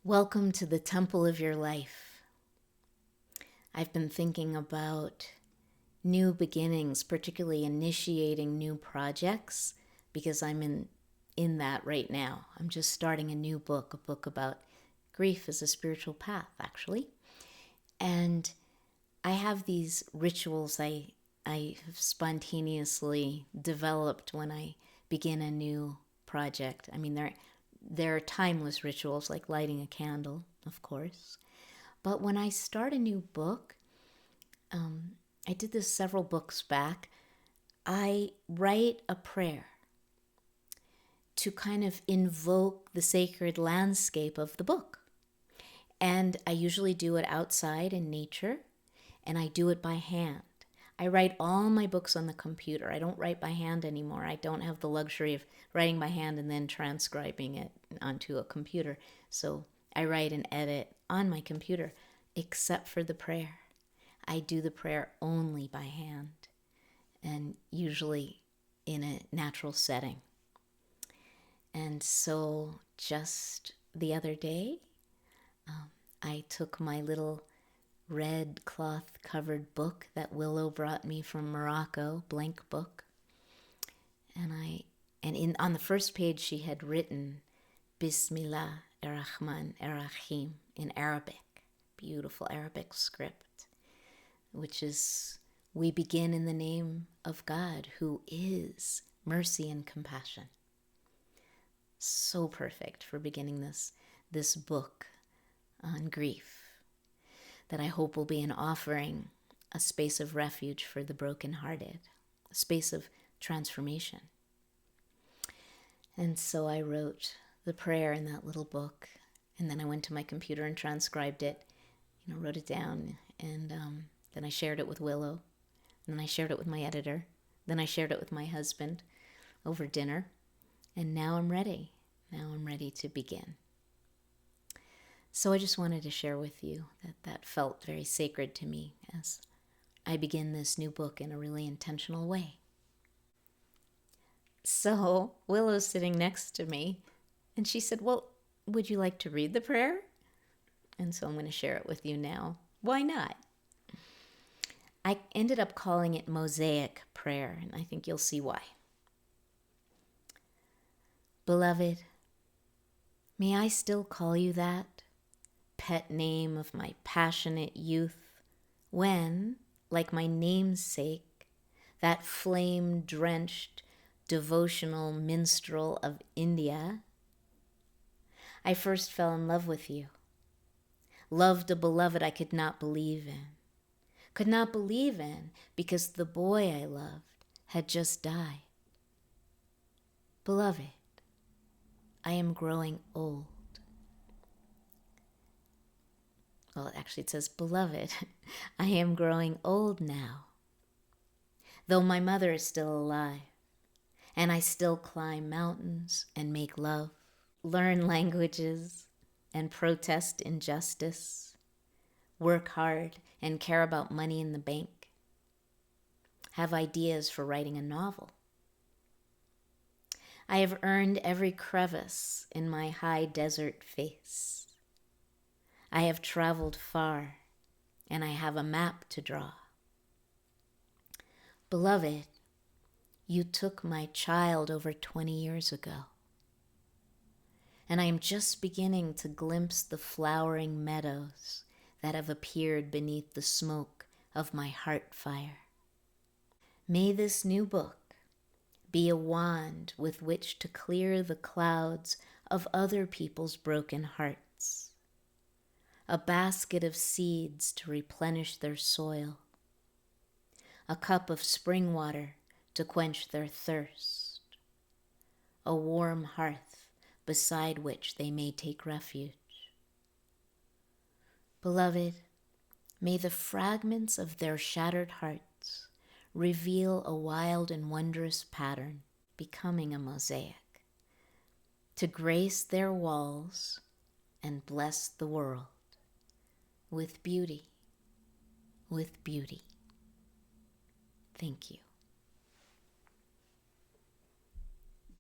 Welcome to the temple of your life. I've been thinking about new beginnings, particularly initiating new projects, because I'm in that right now. I'm just starting a new book, a book about grief as a spiritual path, actually. And I have these rituals I have spontaneously developed when I begin a new project. I mean, there are timeless rituals like lighting a candle, of course. But when I start a new book, I did this several books back, I write a prayer to kind of invoke the sacred landscape of the book. And I usually do it outside in nature, and I do it by hand. I write all my books on the computer. I don't write by hand anymore. I don't have the luxury of writing by hand and then transcribing it onto a computer. So I write and edit on my computer, except for the prayer. I do the prayer only by hand, and usually in a natural setting. And so just the other day, I took my little red cloth covered book that Willow brought me from Morocco, blank book. And on the first page she had written Bismillah ar-Rahman ar-Rahim in Arabic, beautiful Arabic script, which is, we begin in the name of God, who is mercy and compassion. So perfect for beginning this book on grief, that I hope will be an offering, a space of refuge for the brokenhearted, a space of transformation. And so I wrote the prayer in that little book, and then I went to my computer and transcribed it, wrote it down, and then I shared it with Willow, and then I shared it with my editor, then I shared it with my husband over dinner, and now I'm ready. Now I'm ready to begin. So I just wanted to share with you that felt very sacred to me as I begin this new book in a really intentional way. So Willow's sitting next to me, and she said, well, would you like to read the prayer? And so I'm going to share it with you now. Why not? I ended up calling it Mosaic prayer, and I think you'll see why. Beloved, may I still call you that? Pet name of my passionate youth, when, like my namesake, that flame-drenched devotional minstrel of India, I first fell in love with you, loved a beloved I could not believe in because the boy I loved had just died. Beloved, I am growing old. Well, actually it says, beloved, I am growing old now. Though my mother is still alive, and I still climb mountains and make love, learn languages and protest injustice, work hard and care about money in the bank, have ideas for writing a novel. I have earned every crevice in my high desert face. I have traveled far, and I have a map to draw. Beloved, you took my child over 20 years ago, and I am just beginning to glimpse the flowering meadows that have appeared beneath the smoke of my heart fire. May this new book be a wand with which to clear the clouds of other people's broken hearts, a basket of seeds to replenish their soil, a cup of spring water to quench their thirst, a warm hearth beside which they may take refuge. Beloved, may the fragments of their shattered hearts reveal a wild and wondrous pattern, becoming a mosaic, to grace their walls and bless the world with beauty, with beauty. Thank you.